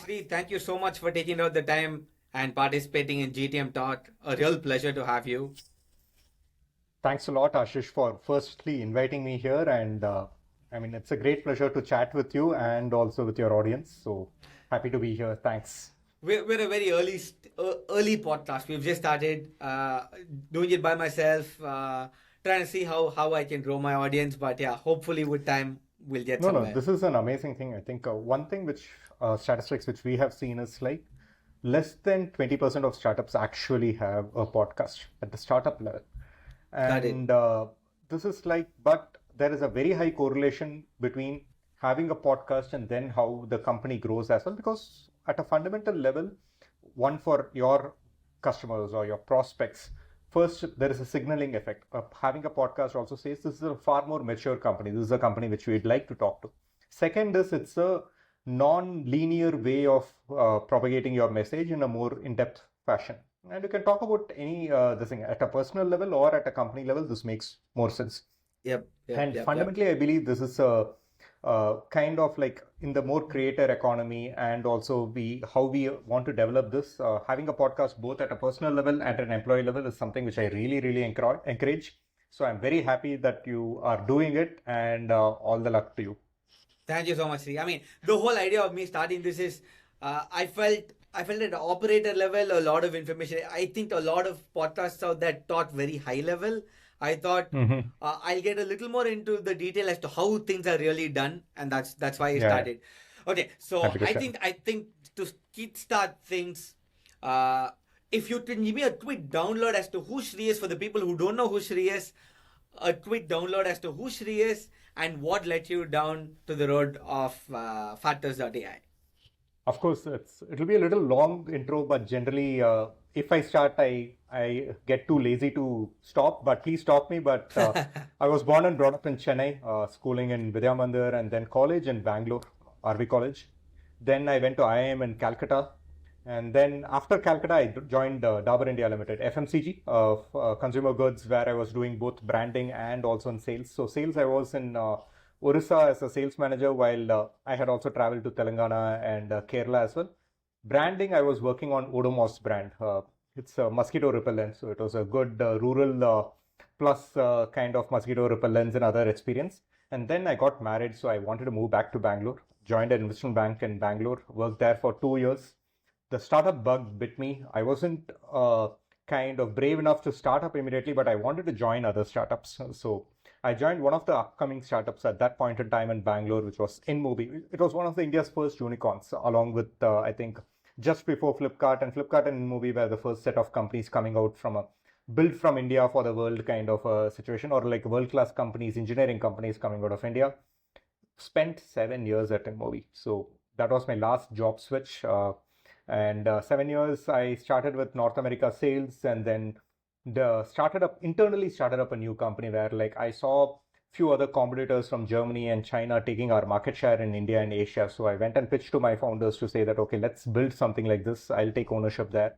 Sri, thank you so much for taking out the time and participating in GTM Talk. A real pleasure to have you. Thanks a lot, Ashish, for firstly inviting me here. And it's a great pleasure to chat with you and also with your audience. So happy to be here. Thanks. We're a very early podcast. We've just started doing it by myself, trying to see how I can grow my audience. But yeah, hopefully with time we'll get No, somewhere. this is an amazing thing. I think one thing which statistics which we have seen is like less than 20% of startups actually have a podcast at the startup level. Got it. And this is like, but there is a very high correlation between having a podcast and then how the company grows as well. Because at a fundamental level, one for your customers or your prospects, first, there is a signaling effect. Having a podcast also says this is a far more mature company. This is a company which we'd like to talk to. Second is it's a non-linear way of propagating your message in a more in-depth fashion. And you can talk about any this thing at a personal level or at a company level. This makes more sense. And fundamentally, I believe this is a kind of like in the more creator economy, and also how we want to develop this. Having a podcast both at a personal level and an employee level is something which I really encourage. So I'm very happy that you are doing it, and all the luck to you. Thank you so much, Sri. I mean, the whole idea of me starting this is I felt at the operator level a lot of information. I think a lot of podcasts out there taught very high level. I thought I'll get a little more into the detail as to how things are really done, and that's why I started. Okay, so I think to kickstart things, if you can give me a quick download as to who Shri is for the people who don't know who Shri is, a quick download as to who Shri is and what led you down to the road of Factors.ai. Of course, it'll be a little long intro, but generally, if I start, I get too lazy to stop. But please stop me. But I was born and brought up in Chennai, schooling in Vidya Mandir, and then college in Bangalore, RV College. Then I went to IIM in Calcutta, and then after Calcutta, I joined Dabur India Limited, FMCG, consumer goods, where I was doing both branding and also in sales. So sales, I was in Orissa as a sales manager, while I had also traveled to Telangana and Kerala as well. Branding, I was working on Odomos brand. It's a mosquito repellent, so it was a good rural plus kind of mosquito repellents and other experience. And then I got married, so I wanted to move back to Bangalore. Joined an investment bank in Bangalore, worked there for 2 years. The startup bug bit me. I wasn't kind of brave enough to start up immediately, but I wanted to join other startups. So I joined one of the upcoming startups at that point in time in Bangalore, which was InMobi. It was one of the India's first unicorns, along with, I think, just before Flipkart. And Flipkart and InMobi were the first set of companies coming out from a built from India for the world kind of a situation, or like world-class companies, engineering companies coming out of India. Spent 7 years at InMobi. So that was my last job switch. And 7 years, I started with North America sales, and then internally started up a new company where like I saw few other competitors from Germany and China taking our market share in India and Asia. So I went and pitched to my founders to say that, okay, let's build something like this. I'll take ownership there.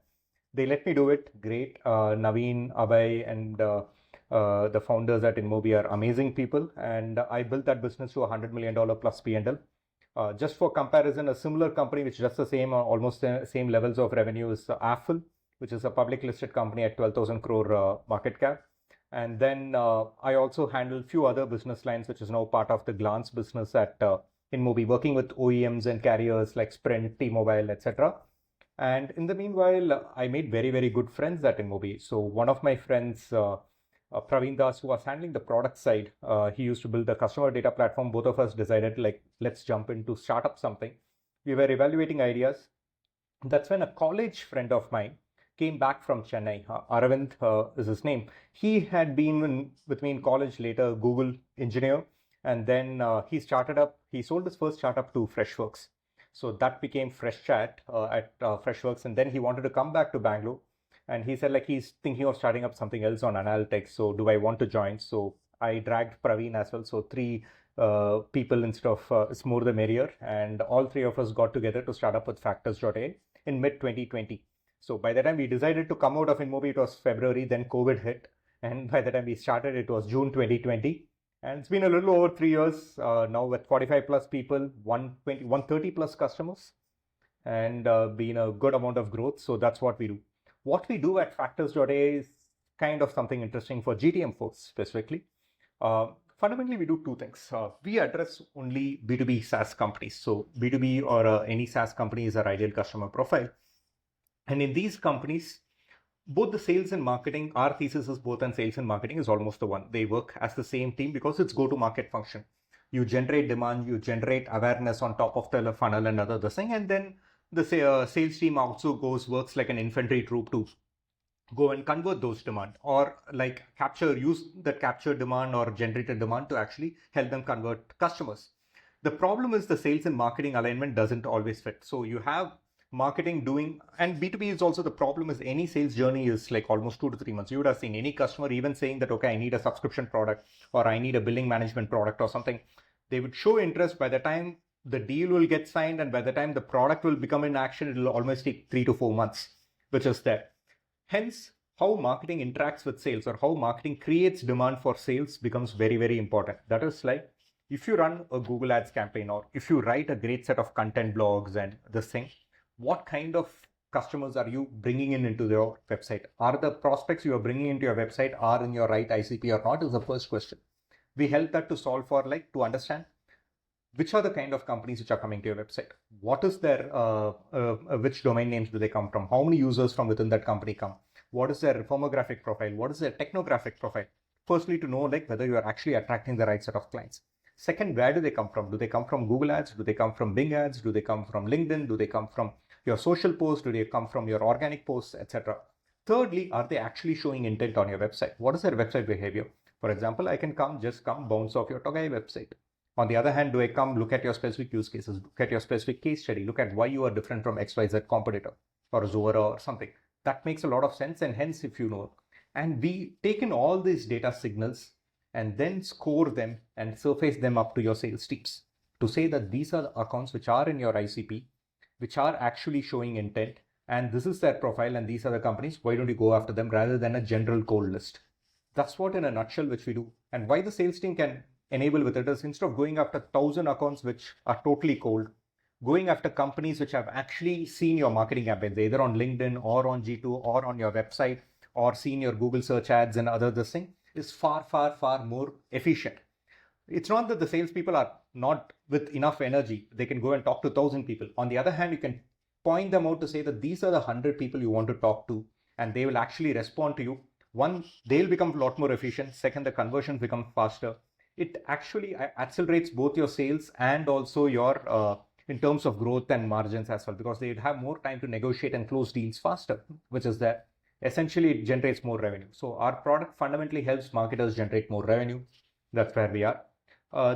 They let me do it. Great. Naveen, Abhay, and the founders at InMobi are amazing people. And I built that business to $100 million plus P&L. Just for comparison, a similar company which does the same, almost the same levels of revenue is Affle, which is a public listed company at 12,000 crore market cap. And then I also handle few other business lines, which is now part of the Glance business at InMobi, working with OEMs and carriers like Sprint, T-Mobile, etc. And in the meanwhile, I made very good friends at InMobi. So one of my friends, Praveen Das, who was handling the product side, he used to build the customer data platform. Both of us decided, like, let's jump into start up something. We were evaluating ideas. That's when a college friend of mine came back from Chennai. Aravind is his name. He had been with me in college, later Google engineer. And then he sold his first startup to Freshworks. So that became Freshchat at Freshworks. And then he wanted to come back to Bangalore. And he said, like, he's thinking of starting up something else on analytics. So do I want to join? So I dragged Praveen as well. So 3 people instead of, it's more the merrier. And all 3 of us got together to start up with Factors.ai in mid-2020. So by the time we decided to come out of InMobi, it was February, then COVID hit. And by the time we started, it was June 2020. And it's been a little over 3 years now with 45 plus people, 130 plus customers. and been a good amount of growth. So that's what we do. What we do at Factors.ai is kind of something interesting for GTM folks specifically. Fundamentally, we do two things. We address only B2B SaaS companies. So B2B or any SaaS company is our ideal customer profile. And in these companies, both the sales and marketing, our thesis is both on sales and marketing is almost the one. They work as the same team because it's go-to-market function. You generate demand, you generate awareness on top of the funnel and other thing, and then the sales team also works like an infantry troop to go and convert those demand or like use that captured demand or generated demand to actually help them convert customers. The problem is the sales and marketing alignment doesn't always fit. So you have marketing doing, and B2B is also the problem is any sales journey is like almost 2 to 3 months. You would have seen any customer even saying that, okay, I need a subscription product or I need a billing management product or something. They would show interest. By the time the deal will get signed and by the time the product will become in action, it will almost take 3 to 4 months, which is there. Hence, how marketing interacts with sales or how marketing creates demand for sales becomes very, very important. That is like if you run a Google Ads campaign or if you write a great set of content blogs and this thing, what kind of customers are you bringing into your website? Are the prospects you are bringing into your website are in your right ICP or not is the first question. We help that to solve for to understand which are the kind of companies which are coming to your website. What is their, which domain names do they come from? How many users from within that company come? What is their firmographic profile? What is their technographic profile? Firstly, to know whether you are actually attracting the right set of clients. Second, where do they come from? Do they come from Google Ads? Do they come from Bing Ads? Do they come from LinkedIn? Do they come from your social posts? Do they come from your organic posts, etc.? Thirdly, are they actually showing intent on your website? What is their website behavior? For example, I can just come bounce off your Togai website. On the other hand, do I come look at your specific use cases, look at your specific case study, look at why you are different from XYZ competitor or Zora or something? That makes a lot of sense. And hence, if you know, and we take in all these data signals and then score them and surface them up to your sales teams to say that these are the accounts which are in your ICP, which are actually showing intent, and this is their profile and these are the companies. Why don't you go after them rather than a general cold list? That's what in a nutshell which we do. And why the sales team can enable with it is instead of going after 1,000 accounts which are totally cold, going after companies which have actually seen your marketing campaigns either on LinkedIn or on G2 or on your website or seen your Google search ads and other this thing is far, far, far more efficient. It's not that the salespeople are not with enough energy. They can go and talk to 1,000 people. On the other hand, you can point them out to say that these are the 100 people you want to talk to and they will actually respond to you. One, they'll become a lot more efficient. Second, the conversions become faster. It actually accelerates both your sales and also your in terms of growth and margins as well, because they'd have more time to negotiate and close deals faster, which is that essentially it generates more revenue. So our product fundamentally helps marketers generate more revenue. That's where we are.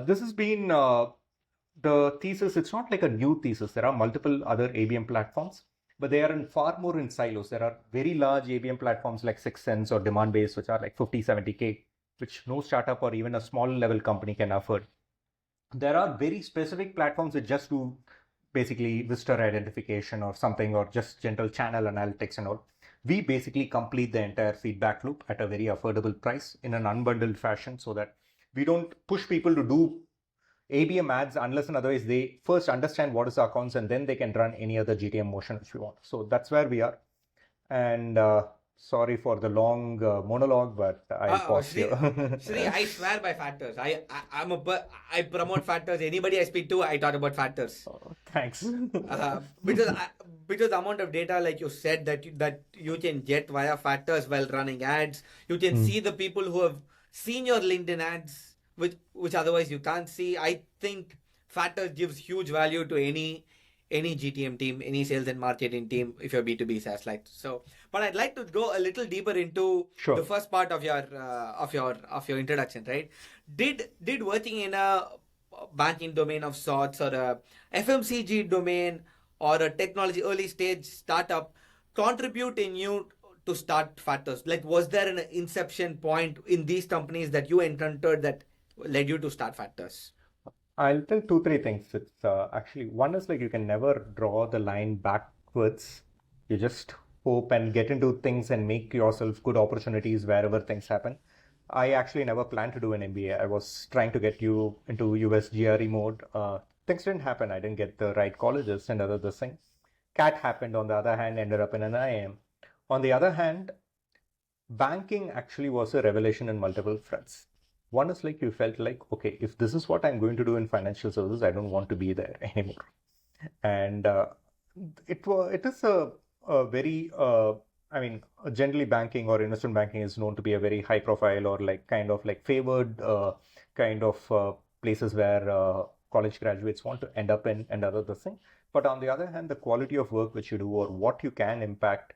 This has been the thesis. It's not like a new thesis. There are multiple other ABM platforms, but they are far more in silos. There are very large ABM platforms like 6sense or Demandbase, which are like 50, 70K, which no startup or even a small level company can afford. There are very specific platforms that just do basically visitor identification or something, or just general channel analytics and all. We basically complete the entire feedback loop at a very affordable price in an unbundled fashion so that we don't push people to do ABM ads unless and otherwise they first understand what is our accounts and then they can run any other GTM motion if you want. So that's where we are. And sorry for the long monologue, but I'll pause Shri, here. Shri, I swear by Factors. I promote Factors. Anybody I speak to, I talk about Factors. Thanks. Because the amount of data, like you said, that you can get via Factors while running ads. You can see the people who have seen your LinkedIn ads, which otherwise you can't see. I think Factors gives huge value to any GTM team, any sales and marketing team, if you're B2B SaaS like so. But I'd like to go a little deeper into Sure. the first part of your introduction, right? Did working in a banking domain of sorts or a FMCG domain or a technology early stage startup contribute in you to start Factors? Like, was there an inception point in these companies that you encountered that led you to start Factors? I'll tell 2, 3 things. It's actually one is like you can never draw the line backwards. You just hope and get into things and make yourself good opportunities wherever things happen. I actually never planned to do an MBA. I was trying to get you into US GRE mode. Things didn't happen. I didn't get the right colleges and other things. cat happened. On the other hand, ended up in an IIM. On the other hand, banking actually was a revelation in multiple fronts. One is like you felt like, okay, if this is what I'm going to do in financial services, I don't want to be there anymore. And it is a very I mean, generally banking or investment banking is known to be a very high profile or like kind of like favored kind of places where college graduates want to end up in and other thing. But on the other hand, the quality of work which you do or what you can impact,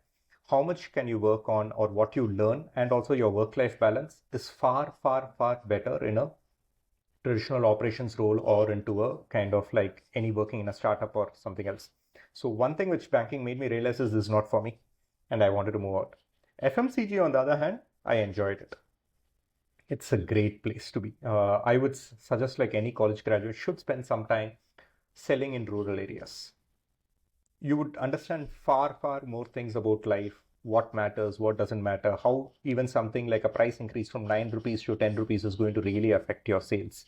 how much can you work on or what you learn, and also your work-life balance is far, far, far better in a traditional operations role or into a kind of like any working in a startup or something else. So one thing which banking made me realize is this is not for me and I wanted to move out. FMCG on the other hand, I enjoyed it. It's a great place to be. I would suggest like any college graduate should spend some time selling in rural areas. You would understand far, far more things about life, what matters, what doesn't matter, how even something like a price increase from 9 rupees to 10 rupees is going to really affect your sales.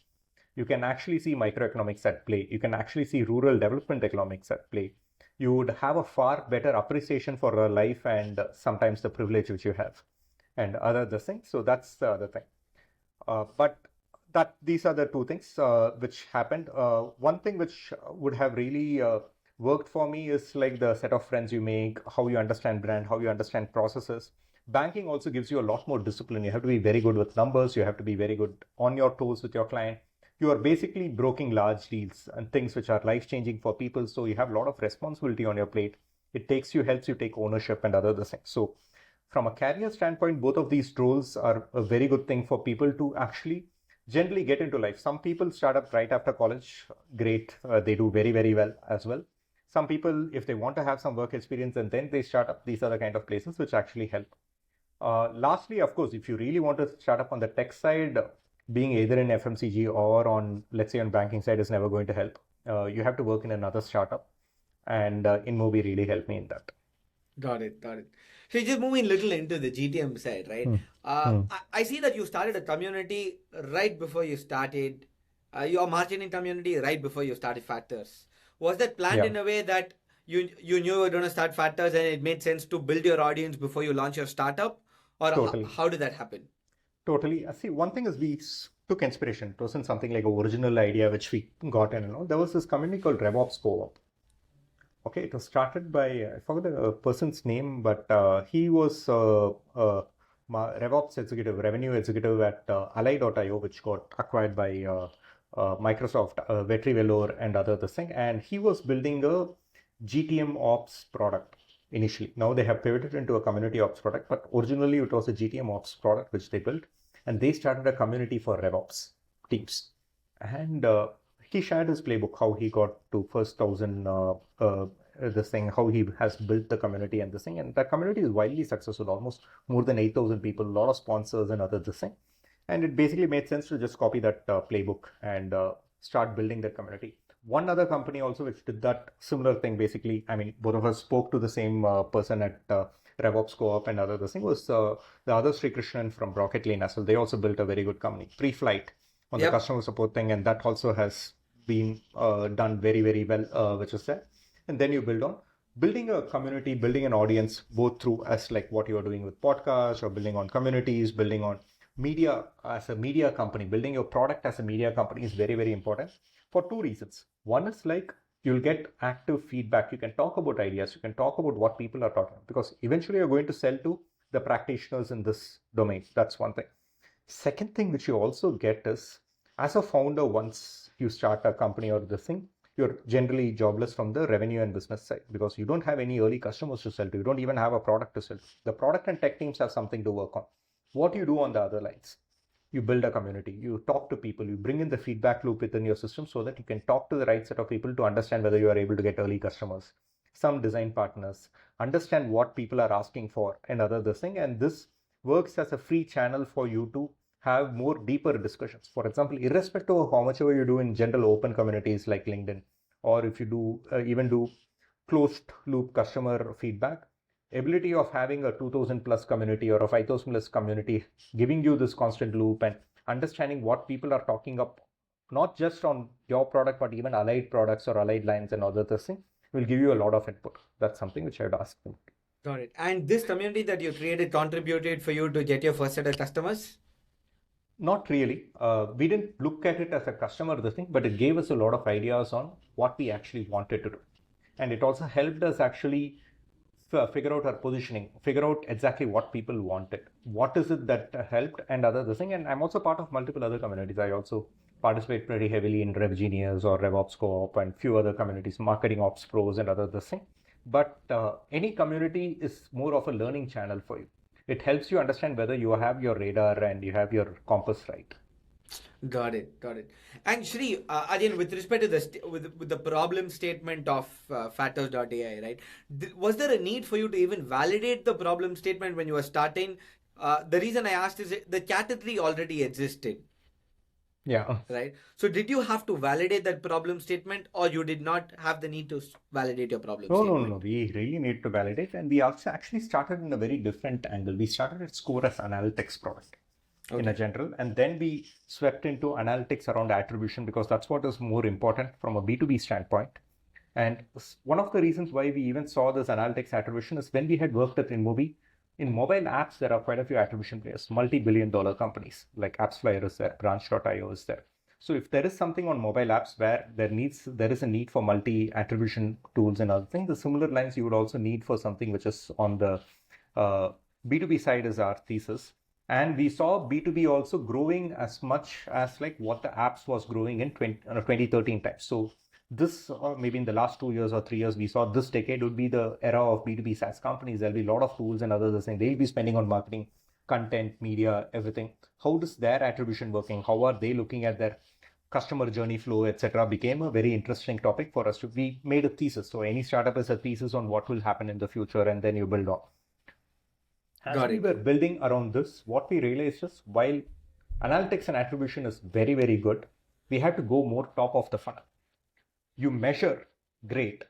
You can actually see microeconomics at play. You can actually see rural development economics at play. You would have a far better appreciation for your life and sometimes the privilege which you have and other things. So that's the other thing. But that these are the two things which happened. One thing which would have really worked for me is like the set of friends you make, how you understand brand, how you understand processes. Banking also gives you a lot more discipline. You have to be very good with numbers. You have to be very good on your toes with your client. You are basically broking large deals and things which are life-changing for people. So you have a lot of responsibility on your plate. It helps you take ownership and other things. So from a career standpoint, both of these roles are a very good thing for people to actually generally get into life. Some people start up right after college. Great. They do very, very well as well. Some people, if they want to have some work experience and then they start up, these are the kind of places which actually help. Lastly, of course, if you really want to start up on the tech side, being either in FMCG or on, let's say, on banking side is never going to help. You have to work in another startup, and InMobi really helped me in that. Got it. So just moving a little into the GTM side, right? I see that you started a community right before you started your marketing community right before you started Factors. Was that planned in a way that you knew you were going to start Factors and it made sense to build your audience before you launch your startup? Or Totally. how did that happen? Totally. See, one thing is we took inspiration. It wasn't something like an original idea which we got in. There was this community called RevOps Co-op. Okay, it was started by, I forgot the person's name, but he was RevOps executive, revenue executive at Ally.io, which got acquired by Microsoft, Vetri Velour and other thing. And he was building a GTM ops product initially. Now they have pivoted into a community ops product, but originally it was a GTM ops product which they built. And they started a community for RevOps teams. And he shared his playbook, how he got to first 1,000 this thing, how he has built the community and this thing. And that community is wildly successful, almost more than 8,000 people, a lot of sponsors and other this thing. And it basically made sense to just copy that playbook and start building that community. One other company also which did that similar thing, basically, I mean, both of us spoke to the same person at RevOps Co-op and other this thing was the other Sri Krishna from Rocket Lane as well. They also built a very good company, Pre-Flight, on the customer support thing, and that also has been done very, very well, which is there. And then you build on building a community, building an audience, both through as like what you're doing with podcasts or building on communities, building on media as a media company, building your product as a media company is very, very important for two reasons. One is like you'll get active feedback. You can talk about ideas. You can talk about what people are talking about because eventually you're going to sell to the practitioners in this domain. That's one thing. Second thing which you also get is as a founder, once you start a company or this thing, you're generally jobless from the revenue and business side because you don't have any early customers to sell to. You don't even have a product to sell. The product and tech teams have something to work on. What you do on the other lines, you build a community, you talk to people, you bring in the feedback loop within your system so that you can talk to the right set of people to understand whether you are able to get early customers, some design partners, understand what people are asking for and other this thing. And this works as a free channel for you to have more deeper discussions. For example, irrespective of how much ever you do in general open communities like LinkedIn, or if you do even do closed loop customer feedback, ability of having a 2,000 plus community or a 5,000 plus community, giving you this constant loop and understanding what people are talking up, not just on your product, but even allied products or allied lines and other things, will give you a lot of input. That's something which I would ask them. Got it. And this community that you created contributed for you to get your first set of customers? Not really. We didn't look at it as a customer thing, but it gave us a lot of ideas on what we actually wanted to do. And it also helped us actually figure out our positioning, figure out exactly what people wanted. What is it that helped and other thing. And I'm also part of multiple other communities. I also participate pretty heavily in RevGenius or RevOps Co-op and few other communities, Marketing Ops Pros and other thing. But any community is more of a learning channel for you. It helps you understand whether you have your radar and you have your compass right. Got it. And Shri, again, with respect to with the problem statement of Factors.ai, right? Was there a need for you to even validate the problem statement when you were starting? The reason I asked is the category already existed. Yeah. Right. So did you have to validate that problem statement, or you did not have the need to validate your problem statement? No. We really need to validate. And we also actually started in a very different angle. We started at Score as analytics product. Okay. In a general, and then we swept into analytics around attribution because that's what is more important from a B2B standpoint. And one of the reasons why we even saw this analytics attribution is when we had worked at InMobi. In mobile apps, there are quite a few attribution players, multi-billion-dollar companies like AppsFlyer is there, Branch.io is there. So if there is something on mobile apps where there is a need for multi-attribution tools and other things, the similar lines you would also need for something which is on the B2B side is our thesis. And we saw B2B also growing as much as like what the apps was growing in 2013 times. So this, or maybe in the last 2 years or 3 years, we saw this decade would be the era of B2B SaaS companies. There'll be a lot of tools and others saying they'll be spending on marketing, content, media, everything. How does their attribution working? How are they looking at their customer journey flow, etc. became a very interesting topic for us. We made a thesis. So any startup has a thesis on what will happen in the future, and then you build on. As we were building around this, what we realized is while analytics and attribution is very, very good, we had to go more top of the funnel. You measure great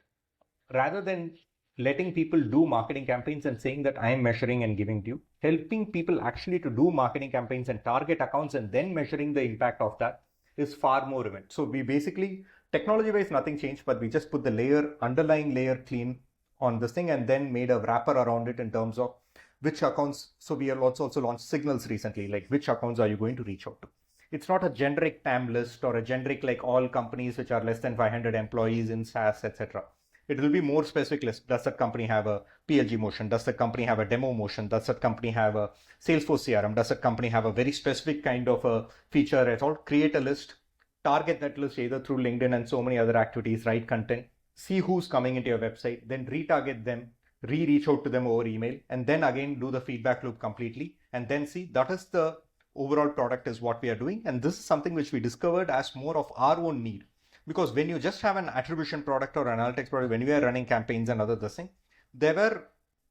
rather than letting people do marketing campaigns and saying that I am measuring and giving to you, helping people actually to do marketing campaigns and target accounts and then measuring the impact of that is far more event. So we basically, technology-wise, nothing changed, but we just put the underlying layer clean on this thing and then made a wrapper around it in terms of which accounts. So we have also launched signals recently, like which accounts are you going to reach out to? It's not a generic TAM list or a generic like all companies which are less than 500 employees in SaaS, etc. It will be more specific list. Does that company have a PLG motion? Does that company have a demo motion? Does that company have a Salesforce CRM? Does that company have a very specific kind of a feature at all? Create a list, target that list either through LinkedIn and so many other activities, write content, see who's coming into your website, then retarget them, reach out to them over email, and then again do the feedback loop completely, and then see that is the overall product is what we are doing. And this is something which we discovered as more of our own need, because when you just have an attribution product or analytics product, when we are running campaigns and other thing, there were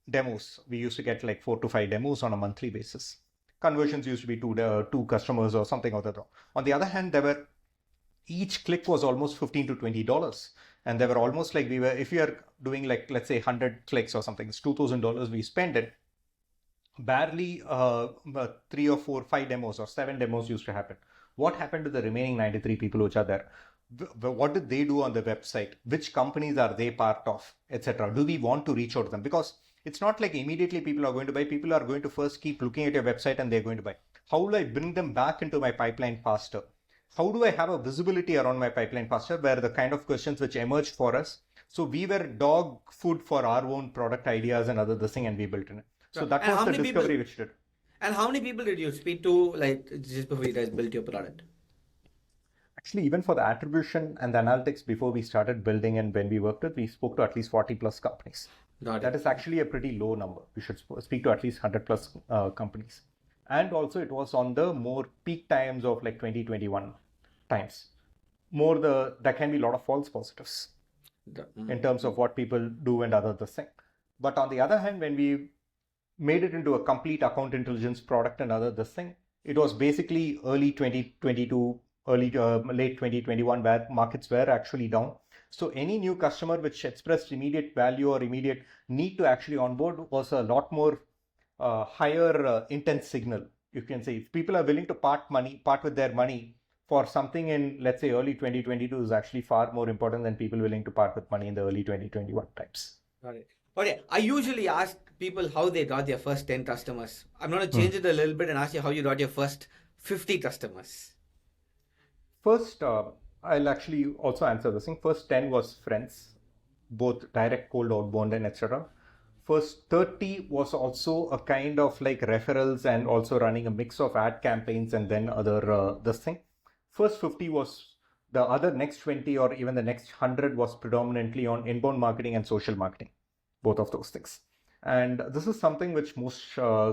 demos. We used to get like 4 to 5 demos on a monthly basis. Conversions used to be two customers or something or other. On the other hand, each click was almost $15 to $20. And they were almost like if we are doing like, let's say 100 clicks or something, it's $2,000 we spend it. Barely 3 or 4, 5 demos or 7 demos used to happen. What happened to the remaining 93 people which are there? What did they do on the website? Which companies are they part of, etc.? Do we want to reach out to them? Because it's not like immediately people are going to buy. People are going to first keep looking at your website and they're going to buy. How will I bring them back into my pipeline faster? How do I have a visibility around my pipeline faster? Were the kind of questions which emerged for us. So we were dog food for our own product ideas and other thing, and we built in it. So that was the discovery which did. And how many people did you speak to like just before you guys built your product? Actually, even for the attribution and the analytics before we started building and when we worked with, we spoke to at least 40 plus companies. That is actually a pretty low number. We should speak to at least 100 plus companies. And also it was on the more peak times of like 2021 times. There can be a lot of false positives in terms of what people do and other thing. But on the other hand, when we made it into a complete account intelligence product and other thing, it was basically early 2022, late 2021 where markets were actually down. So any new customer which expressed immediate value or immediate need to actually onboard was a lot more higher intent signal. You can say if people are willing to part with their money for something in, let's say, early 2022 is actually far more important than people willing to part with money in the early 2021 times. Got it. Okay, I usually ask people how they got their first 10 customers. I'm going to change it a little bit and ask you how you got your first 50 customers. First, I'll actually also answer this thing. First 10 was friends, both direct, cold, outbound, and etc. First 30 was also a kind of like referrals and also running a mix of ad campaigns and then other this thing. First 50 was the other next 20 or even the next 100 was predominantly on inbound marketing and social marketing, both of those things. And this is something which most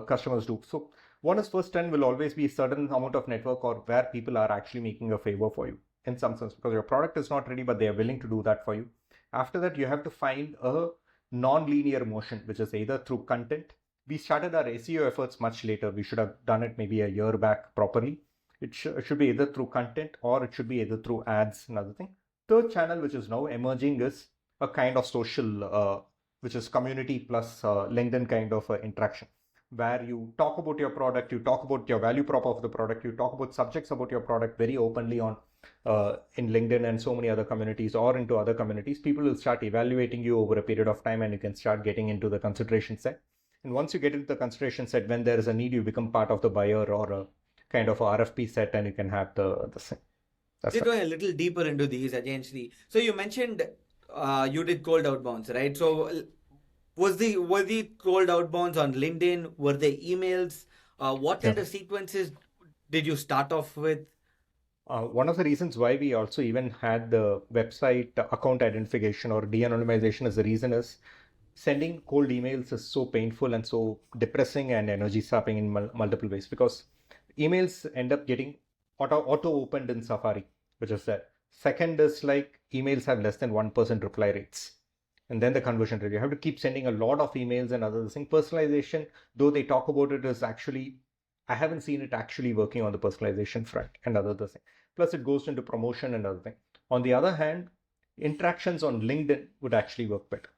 customers do. So one is first 10 will always be a certain amount of network or where people are actually making a favor for you in some sense because your product is not ready, but they are willing to do that for you. After that, you have to find a non-linear motion, which is either through content. We started our SEO efforts much later. We should have done it maybe a year back properly. It should be either through content or it should be either through ads, another thing. Third channel, which is now emerging, is a kind of social, which is community plus LinkedIn kind of interaction, where you talk about your product, you talk about your value prop of the product, you talk about subjects about your product very openly on in LinkedIn and so many other communities or into other communities. People will start evaluating you over a period of time and you can start getting into the consideration set. And once you get into the consideration set, when there is a need, you become part of the buyer or a kind of a RFP set and you can have the thing. Just going a little deeper into these, again, Sri. So you mentioned you did cold outbounds, right? So were the cold outbounds on LinkedIn? Were they emails? What kind of sequences did you start off with? One of the reasons why we also even had the website account identification or de-anonymization is the reason is sending cold emails is so painful and so depressing and energy sapping in multiple ways because emails end up getting auto opened in Safari, which is there. Second is like emails have less than 1% reply rates. And then the conversion rate. You have to keep sending a lot of emails and other things. Personalization, though they talk about it, is actually, I haven't seen it actually working on the personalization front and other things. Plus it goes into promotion and other thing. On the other hand, interactions on LinkedIn would actually work better.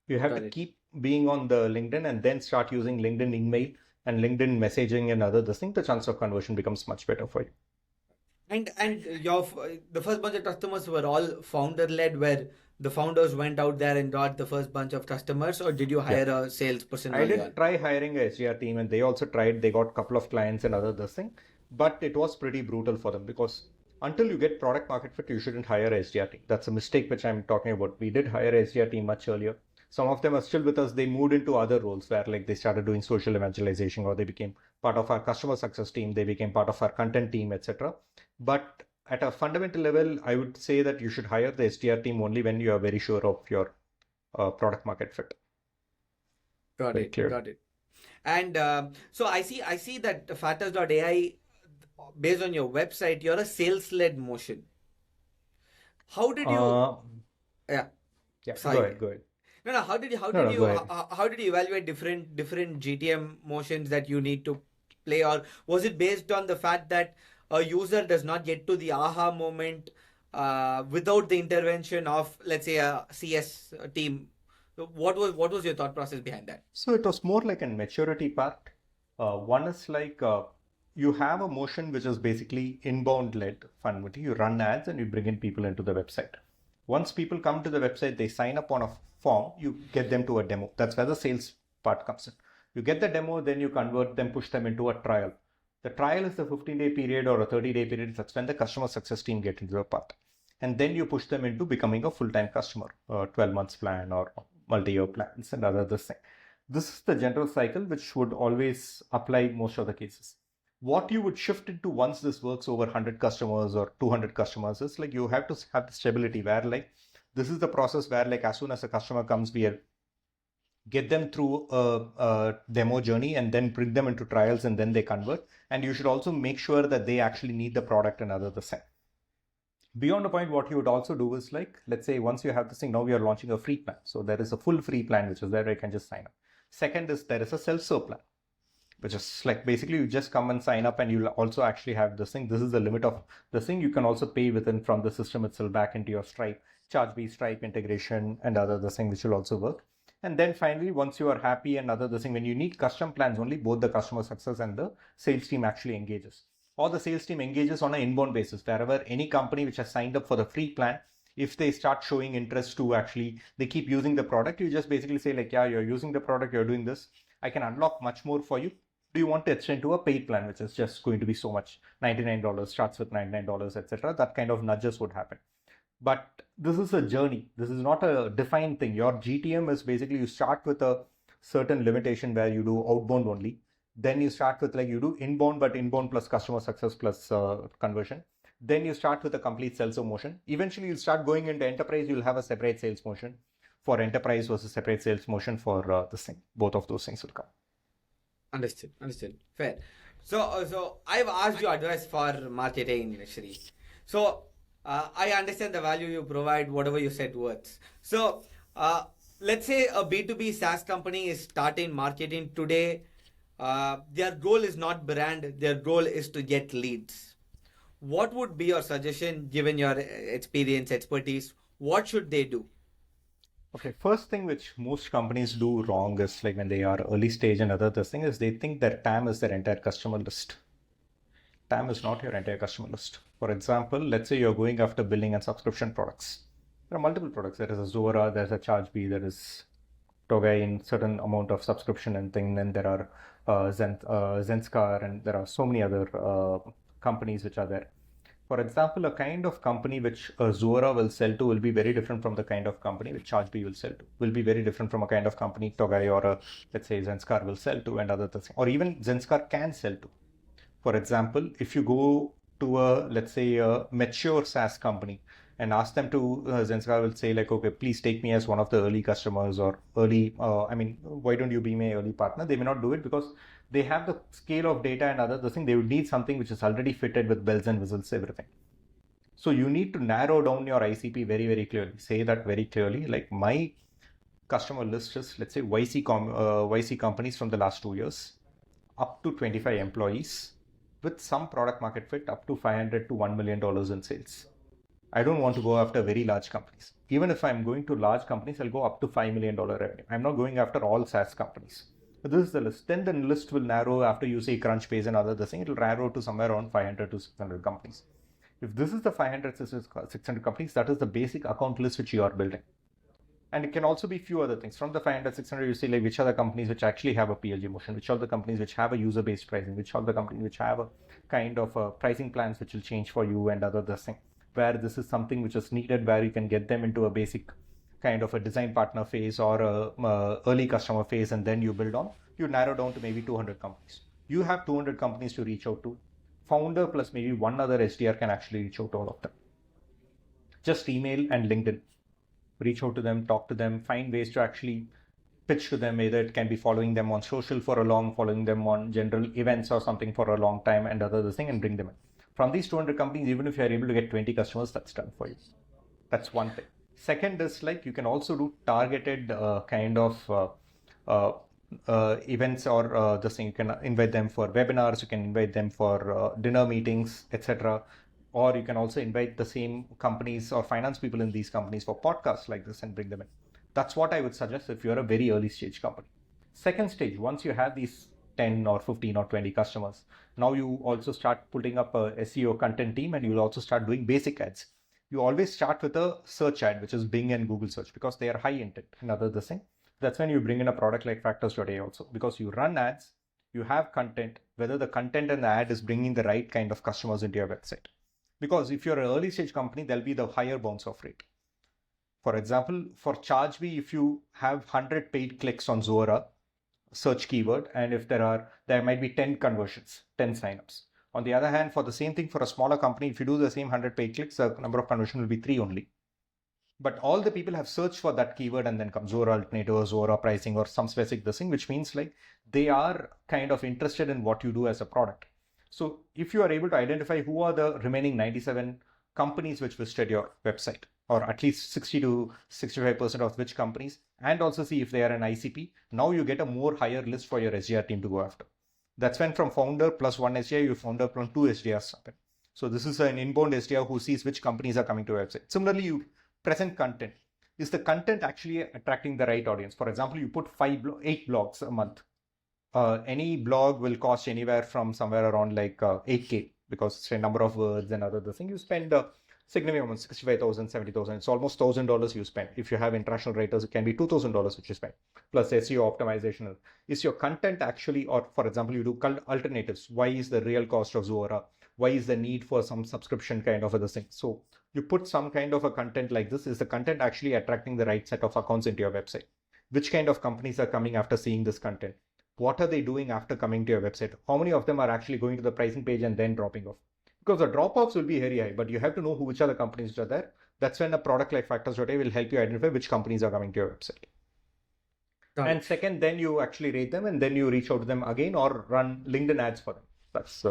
You have to keep being on the LinkedIn and then start using LinkedIn email and LinkedIn messaging and other things. The chance of conversion becomes much better for you. And the first bunch of customers were all founder led, where the founders went out there and got the first bunch of customers, or did you hire a salesperson? I did try hiring a SDR team, and they also tried. They got a couple of clients and other this thing, but it was pretty brutal for them because until you get product market fit, you shouldn't hire a SDR team. That's a mistake which I'm talking about. We did hire a SDR team much earlier. Some of them are still with us. They moved into other roles where like they started doing social evangelization or they became part of our customer success team. They became part of our content team, etc. But at a fundamental level, I would say that you should hire the SDR team only when you are very sure of your product market fit. Got it. And so I see that Factors.ai, based on your website, you're a sales-led motion. How did you? Go ahead. No. How did you evaluate different GTM motions that you need to play, or was it based on the fact that a user does not get to the aha moment without the intervention of, let's say, a CS team? What was your thought process behind that? So it was more like a maturity part. One is like you have a motion which is basically inbound led fundamentally. You run ads and you bring in people into the website. Once people come to the website, they sign up on a form, you get them to a demo. That's where the sales part comes in. You get the demo, then you convert them, push them into a trial. The trial is the 15-day period or a 30-day period. That's when the customer success team get into the part. And then you push them into becoming a full-time customer, 12 months plan or multi-year plans and other this thing. This is the general cycle which would always apply most of the cases. What you would shift into once this works over 100 customers or 200 customers is like you have to have the stability where like this is the process where like as soon as a customer comes, we get them through a demo journey and then bring them into trials and then they convert. And you should also make sure that they actually need the product and other the same. Beyond the point, what you would also do is like, let's say once you have this thing, now we are launching a free plan. So there is a full free plan, which is there, I can just sign up. Second is there is a self-serve plan, which is like basically you just come and sign up and you'll also actually have this thing. This is the limit of the thing. You can also pay within from the system itself back into your Stripe, Chargebee, Stripe integration and other the thing which will also work. And then finally, once you are happy and other the thing, when you need custom plans, only both the customer success and the sales team actually engages. or the sales team engages on an inbound basis. Wherever any company which has signed up for the free plan, if they start showing interest to actually, they keep using the product, you just basically say like, yeah, you're using the product, you're doing this, I can unlock much more for you. Do you want to extend to a paid plan, which is just going to be so much, $99, starts with $99, etc. That kind of nudges would happen. But this is a journey. This is not a defined thing. Your GTM is basically, you start with a certain limitation where you do outbound only. Then you start with like you do inbound, but inbound plus customer success plus conversion. Then you start with a complete sales motion. Eventually you'll start going into enterprise. You'll have a separate sales motion for enterprise versus separate sales motion for this thing. Both of those things will come. Understood. Fair. So I've asked you advice for marketing, Sri. So I understand the value you provide, whatever you said words. So let's say a B2B SaaS company is starting marketing today. Their goal is not brand. Their goal is to get leads. What would be your suggestion, given your experience, expertise? What should they do? Okay, first thing which most companies do wrong is like when they are early stage and other this thing is they think that TAM is their entire customer list. TAM is not your entire customer list. For example, let's say you're going after billing and subscription products. There are multiple products. There is a Zuora, there's a ChargeBee, there is Togai in certain amount of subscription and thing. Then there are Zenskar, and there are so many other companies which are there. For example, a kind of company which Zuora will sell to will be very different from the kind of company which ChargeBee will sell to. Will be very different from a kind of company Togai or let's say Zenskar will sell to, and other things. Or even Zenskar can sell to. For example, if you go to a, let's say, a mature SaaS company and ask them to, Zenskar will say like, okay, please take me as one of the early customers or early, why don't you be my early partner? They may not do it because they have the scale of data and other thing. They would need something which is already fitted with bells and whistles, everything. So you need to narrow down your ICP very, very clearly. Say that very clearly. Like my customer list is, let's say, YC companies from the last 2 years, up to 25 employees with some product market fit up to $500 to $1 million in sales. I don't want to go after very large companies. Even if I'm going to large companies, I'll go up to $5 million revenue. I'm not going after all SaaS companies. But this is the list. Then the list will narrow after you say Crunchbase and other thing. It will narrow to somewhere around 500 to 600 companies. If this is the 500 to 600 companies, that is the basic account list which you are building. And it can also be few other things. From the 500, 600, you see like which are the companies which actually have a PLG motion, which are the companies which have a user-based pricing, which are the companies which have a kind of pricing plans which will change for you and other this thing. Where this is something which is needed, where you can get them into a basic kind of a design partner phase or a early customer phase, and then you build on. You narrow down to maybe 200 companies. You have 200 companies to reach out to. Founder plus maybe one other SDR can actually reach out to all of them. Just email and LinkedIn. Reach out to them, talk to them, find ways to actually pitch to them. Either it can be following them on social for a long, following them on general events or something for a long time, and other thing, and bring them in. From these 200 companies, even if you are able to get 20 customers, that's done for you. That's one thing. Second is like you can also do targeted events or this thing. You can invite them for webinars, you can invite them for dinner meetings, etc. Or you can also invite the same companies or finance people in these companies for podcasts like this and bring them in. That's what I would suggest if you're a very early stage company. Second stage, once you have these 10 or 15 or 20 customers, now you also start putting up a SEO content team, and you'll also start doing basic ads. You always start with a search ad, which is Bing and Google search, because they are high intent. Another this thing. That's when you bring in a product like Factors.ai also, because you run ads, you have content, whether the content and the ad is bringing the right kind of customers into your website. Because if you're an early stage company, there'll be the higher bounce off rate. For example, for ChargeBee, if you have 100 paid clicks on Zuora search keyword, and if there might be 10 conversions, 10 signups. On the other hand, for the same thing for a smaller company, if you do the same 100 paid clicks, the number of conversion will be 3 only. But all the people have searched for that keyword and then comes Zuora alternative or Zuora pricing or some specific this thing, which means like they are kind of interested in what you do as a product. So if you are able to identify who are the remaining 97 companies which visited your website, or at least 60 to 65% of which companies, and also see if they are an ICP, now you get a more higher list for your SDR team to go after. That's when from founder plus one SDR, you founder plus 2 SDRs happen. So this is an inbound SDR who sees which companies are coming to your website. Similarly, you present content. Is the content actually attracting the right audience? For example, you put 8 blogs a month. Any blog will cost anywhere from somewhere around like 8K. because it's a number of words and other thing. You spend significant amount, 65,000, 70,000. It's almost $1,000 you spend. If you have international writers, it can be $2,000 which you spend. Plus SEO optimization. Is your content actually, or for example, you do alternatives. Why is the real cost of Zuora? Why is the need for some subscription kind of other thing? So you put some kind of a content like this. Is the content actually attracting the right set of accounts into your website? Which kind of companies are coming after seeing this content? What are they doing after coming to your website? How many of them are actually going to the pricing page and then dropping off? Because the drop-offs will be very high, but you have to know which are the companies which are there. That's when a product like Factors.ai will help you identify which companies are coming to your website. And second, then you actually rate them and then you reach out to them again or run LinkedIn ads for them. That's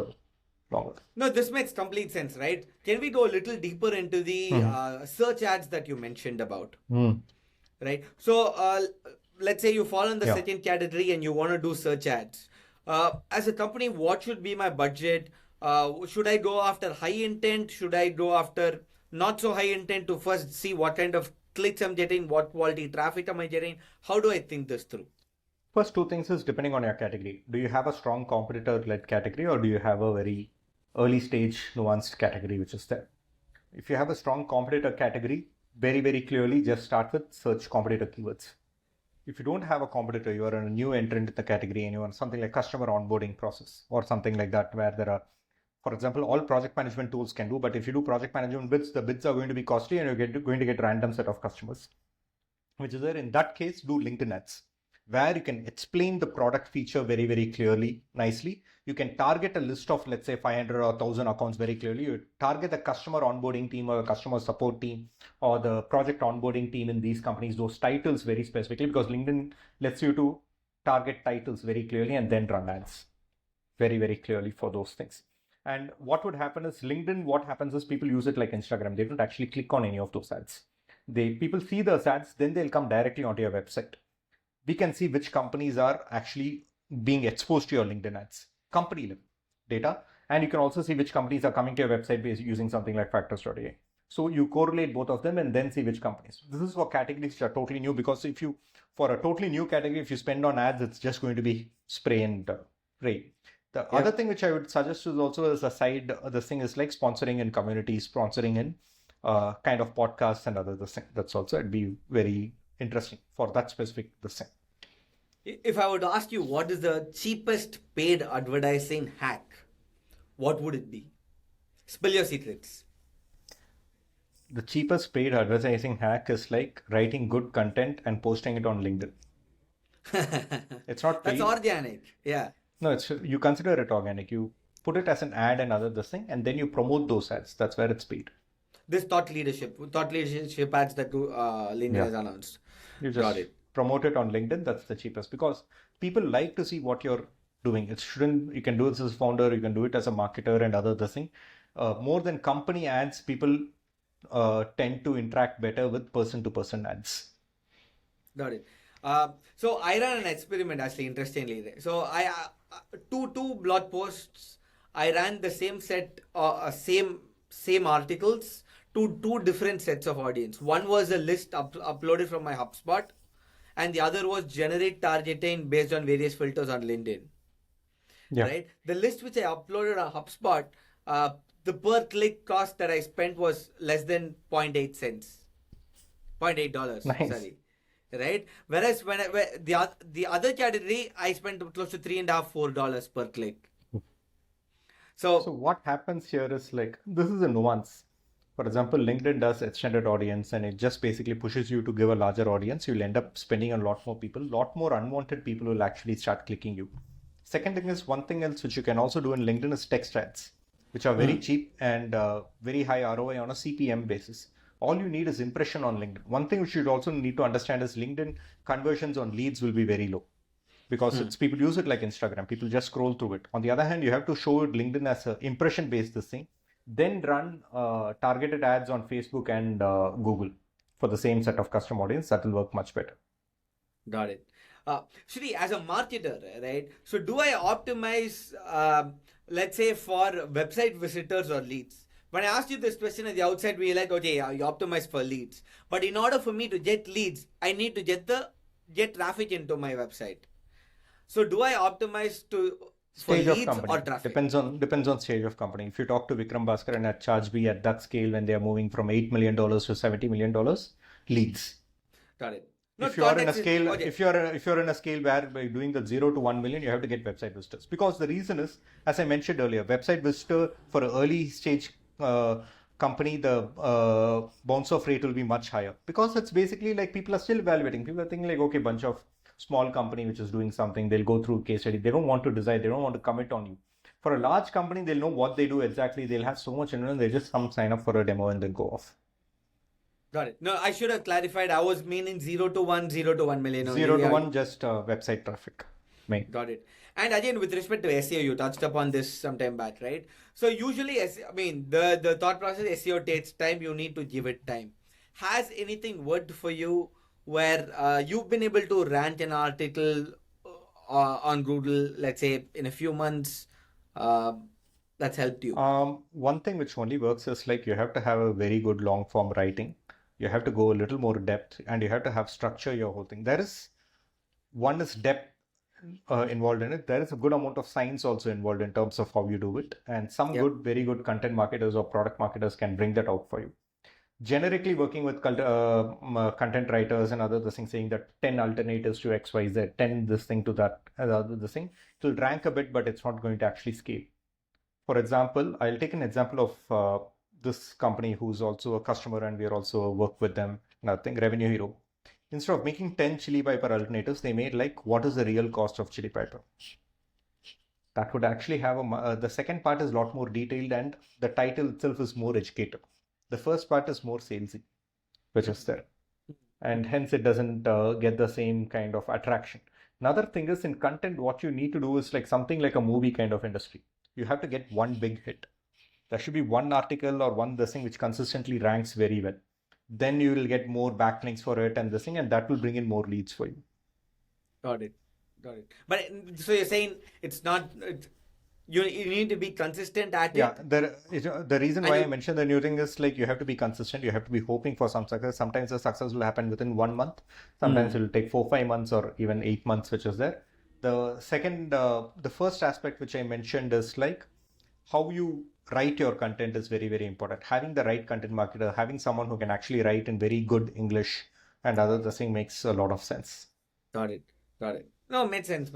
longer. No, this makes complete sense, right? Can we go a little deeper into the search ads that you mentioned about? Right. So let's say you fall in the second category and you want to do search ads. As a company, what should be my budget? Should I go after high intent? Should I go after not so high intent to first see what kind of clicks I'm getting, what quality traffic am I getting? How do I think this through? First two things is depending on your category. Do you have a strong competitor-led category or do you have a very early stage nuanced category which is there? If you have a strong competitor category, very, very clearly just start with search competitor keywords. If you don't have a competitor, you are a new entrant in the category and you want something like customer onboarding process or something like that where there are, for example, all project management tools can do, but if you do project management bids, the bids are going to be costly and you're going to get random set of customers, which is there. In that case, do LinkedIn ads where you can explain the product feature very, very clearly, nicely. You can target a list of, let's say, 500 or 1,000 accounts very clearly. You target the customer onboarding team or the customer support team or the project onboarding team in these companies, those titles very specifically, because LinkedIn lets you to target titles very clearly and then run ads very, very clearly for those things. And what would happen is LinkedIn, what happens is people use it like Instagram. They don't actually click on any of those ads. People see those ads, then they'll come directly onto your website. We can see which companies are actually being exposed to your LinkedIn ads, company level data. And you can also see which companies are coming to your website based using something like Factors.ai. So you correlate both of them and then see which companies. This is for categories which are totally new, because for a totally new category, if you spend on ads, it's just going to be spray and pray. The other thing which I would suggest is also as a side, this thing is like sponsoring in communities, sponsoring in kind of podcasts and other things. That's also, it'd be very interesting for that specific thing. If I would ask you what is the cheapest paid advertising hack, what would it be? Spill your secrets. The cheapest paid advertising hack is like writing good content and posting it on LinkedIn. It's not paid. That's organic. Yeah. No, you consider it organic. You put it as an ad and other this thing, and then you promote those ads. That's where it's paid. This thought leadership ads that LinkedIn has announced. You just got it. Promote it on LinkedIn. That's the cheapest, because people like to see what you're doing. You can do this as a founder, you can do it as a marketer and other this thing. More than company ads, people tend to interact better with person-to-person ads. Got it. So I ran an experiment actually, interestingly. So I two blog posts. I ran the same set, same articles to two different sets of audience. One was a list uploaded from my HubSpot, and the other was generate targeting based on various filters on LinkedIn. Yeah. Right. The list which I uploaded on HubSpot, the per click cost that I spent was less than 0.8 cents. $0.8. Nice. Sorry. Right. Whereas the other category, I spent close to $3.5–4 per click. So what happens here is like, this is a nuance. For example, LinkedIn does extended audience and it just basically pushes you to give a larger audience. You'll end up spending a lot more people, lot more unwanted people will actually start clicking you. Second thing is, one thing else which you can also do in LinkedIn is text ads, which are very cheap and very high ROI on a CPM basis. All you need is impression on LinkedIn. One thing which you also need to understand is LinkedIn conversions on leads will be very low, because people use it like Instagram. People just scroll through it. On the other hand, you have to show it LinkedIn as an impression based this thing. Then run targeted ads on Facebook and Google for the same set of custom audience. That will work much better. Got it. Shri, as a marketer, right? So do I optimize, let's say, for website visitors or leads? When I asked you this question at the outset, we were like, okay, you optimize for leads. But in order for me to get leads, I need to get traffic into my website. So do I optimize to For Stage of leads company or traffic? depends on stage of company. If you talk to Vikram Bhaskar and at ChargeBee at that scale when they are moving from $8 million to $70 million, leads. Got it. No, If you are in a context is scale, okay. if you're in a scale where by doing the 0 to 1 million, you have to get website visitors, because the reason is, as I mentioned earlier, website visitor for an early stage company, the bounce off rate will be much higher, because it's basically like people are still evaluating. People are thinking like, okay, bunch of small company which is doing something, they'll go through case study. They don't want to decide. They don't want to commit on you. For a large company, they'll know what they do exactly. They'll have so much in, they just come sign up for a demo and then go off. Got it. No, I should have clarified. I was meaning 0 to 1 million only. 0 to 1, just website traffic. Main. Got it. And again, with respect to SEO, you touched upon this some time back, right? So usually, I mean, the thought process SEO takes time. You need to give it time. Has anything worked for you where you've been able to rank an article on Google, let's say in a few months, that's helped you? One thing which only works is like you have to have a very good long form writing. You have to go a little more depth, and you have to have structure your whole thing. One is depth involved in it. There is a good amount of science also involved in terms of how you do it. And some very good content marketers or product marketers can bring that out for you. Generically working with content writers and other things, saying that 10 alternatives to XYZ, 10 this thing to that, this thing, it will rank a bit, but it's not going to actually scale. For example, I'll take an example of this company who's also a customer, and we also work with them. Nothing Revenue Hero. Instead of making 10 chili pepper alternatives, they made like, what is the real cost of chili pepper? That would actually have the second part is a lot more detailed, and the title itself is more educative. The first part is more salesy, which is there. And hence it doesn't get the same kind of attraction. Another thing is, in content, what you need to do is like something like a movie kind of industry. You have to get one big hit. There should be one article or one this thing which consistently ranks very well. Then you will get more backlinks for it and this thing, and that will bring in more leads for you. Got it. But so you're saying it's not, you need to be consistent at it? Yeah, the reason why I mentioned the new thing is like you have to be consistent. You have to be hoping for some success. Sometimes the success will happen within 1 month. Sometimes it will take 4-5 months or even 8 months, which is there. The first aspect which I mentioned is like how you write your content is very, very important. Having the right content marketer, having someone who can actually write in very good English and other thing makes a lot of sense. Got it. No, made sense.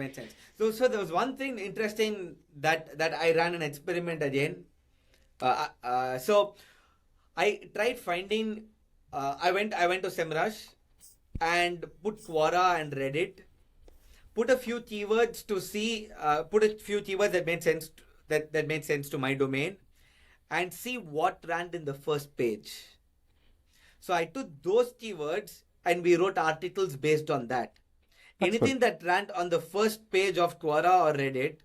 So there was one thing interesting that I ran an experiment again. So I tried finding. I went to SEMrush and put Quora and Reddit. Put a few keywords to see. Put a few keywords that made sense. That made sense to my domain, and see what ranked in the first page. So I took those keywords and we wrote articles based on that. Anything that ranked on the first page of Quora or Reddit,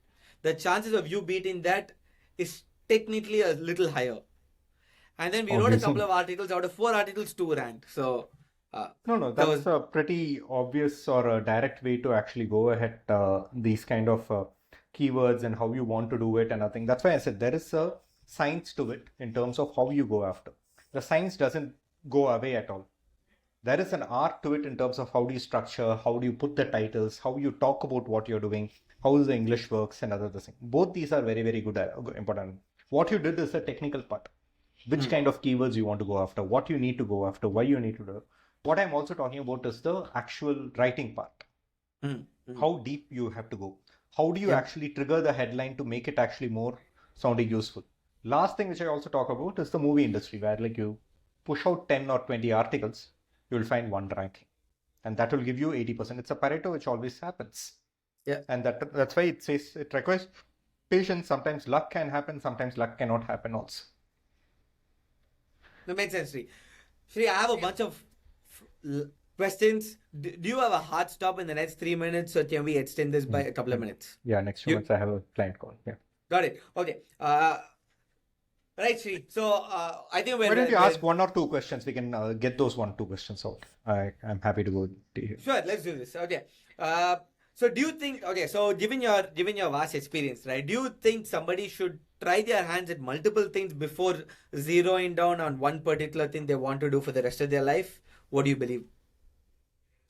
the chances of you beating that is technically a little higher. And then we wrote a couple of articles. Out of 4 articles, 2 ranked. So no, that's a pretty obvious or a direct way to actually go ahead these kind of keywords and how you want to do it. And I think that's why I said there is a science to it in terms of how you go after. The science doesn't go away at all. There is an art to it in terms of how do you structure, how do you put the titles, how you talk about what you're doing, how the English works and other things. Both these are very, very good, important. What you did is the technical part. Which kind of keywords you want to go after, what you need to go after, why you need to do it. What I'm also talking about is the actual writing part. How deep you have to go. How do you actually trigger the headline to make it actually more sounding useful? Last thing which I also talk about is the movie industry, where like you push out 10 or 20 articles, you will find one ranking. And that will give you 80%. It's a Pareto which always happens. Yeah. And that's why it says it requires patience. Sometimes luck can happen, sometimes luck cannot happen also. That makes sense, Sri, I have a bunch of questions. Do you have a hard stop in the next 3 minutes, or can we extend this by a couple of minutes? Yeah, next 2 months I have a client call. Yeah. Got it. Okay. Right, Sri. So I think why don't you ask 1 or 2 questions? We can get those 1-2 questions out. I'm happy to go to you. Sure, let's do this. Okay. So do you think? Okay. So given your vast experience, right? Do you think somebody should try their hands at multiple things before zeroing down on one particular thing they want to do for the rest of their life? What do you believe?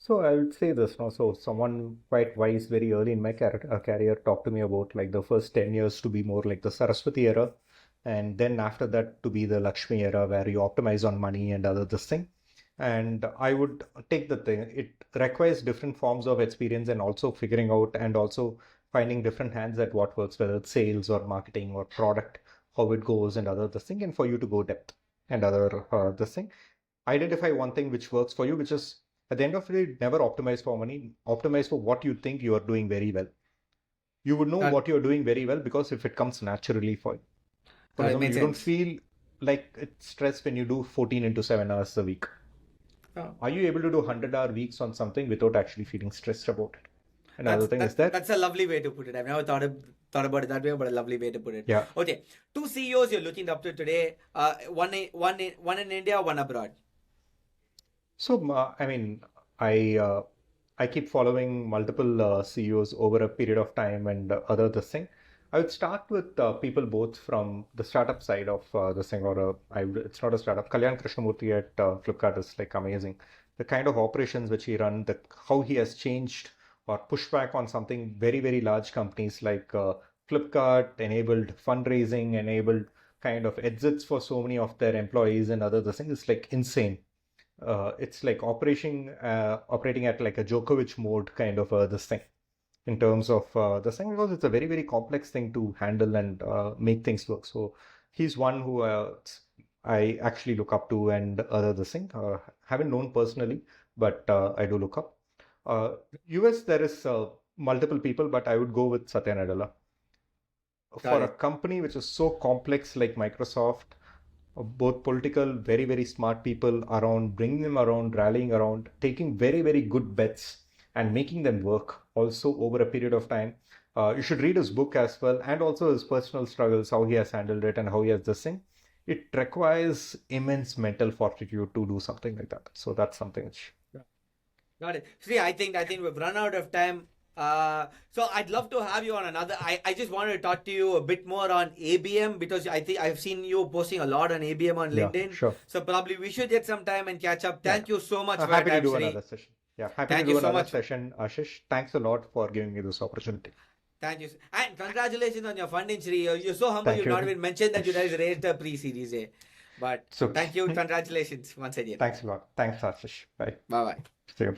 So I would say this, no? So someone quite wise very early in my career talked to me about like the first 10 years to be more like the Saraswati era, and then after that to be the Lakshmi era where you optimize on money and other this thing. And I would take the thing. It requires different forms of experience and also figuring out and also finding different hands at what works, whether it's sales or marketing or product, how it goes and other this thing, and for you to go depth and other this thing. Identify one thing which works for you, which is at the end of the day, never optimize for money, optimize for what you think you are doing very well. You would know That, what you're doing very well because if it comes naturally for you. For it example, makes you don't sense. feel like it's stress when you do 14 into 7 hours a week. Oh. Are you able to do 100-hour weeks on something without actually feeling stressed about it? Another thing is that, That's a lovely way to put it. I've never thought about it that way, but a lovely way to put it. yeah. Okay, two CEOs you're looking up to today. One in India, one abroad. So, I mean, I keep following multiple CEOs over a period of time and other this thing. I would start with people both from the startup side of this thing, or it's not a startup. Kalyan Krishnamurthy at Flipkart is like amazing. The kind of operations which he run, how he has changed or pushed back on something very, very large companies like Flipkart enabled fundraising, enabled kind of exits for so many of their employees and other this thing is like insane. It's like operating at like a Djokovic mode kind of this thing in terms of this thing because it's a very very complex thing to handle and make things work. So he's one who I actually look up to and other this thing. Haven't known personally, but I do look up. US there is multiple people, but I would go with Satya Nadella. For a company which is so complex like Microsoft, both political, very, very smart people around, bringing them around, rallying around, taking very, very good bets and making them work also over a period of time. You should read his book as well and also his personal struggles, how he has handled it and how he has this thing. It requires immense mental fortitude to do something like that. So that's something which. Got it. See, I think we've run out of time. So I'd love to have you on another. I just wanted to talk to you a bit more on ABM because I think I've seen you posting a lot on ABM on LinkedIn. Sure. So probably we should get some time and catch up. Thank you so much for happy your time, to do Sri. another session. Yeah, happy Thank to do you so another much. session, Ashish. Thanks a lot for giving me this opportunity. Thank you. And congratulations on your funding, Sri. You're so humble. Thank You've you. not even mentioned that you guys raised a pre-series A. But So thank you. Congratulations once again. thanks a lot. Thanks, Ashish. Bye. Bye-bye. See you.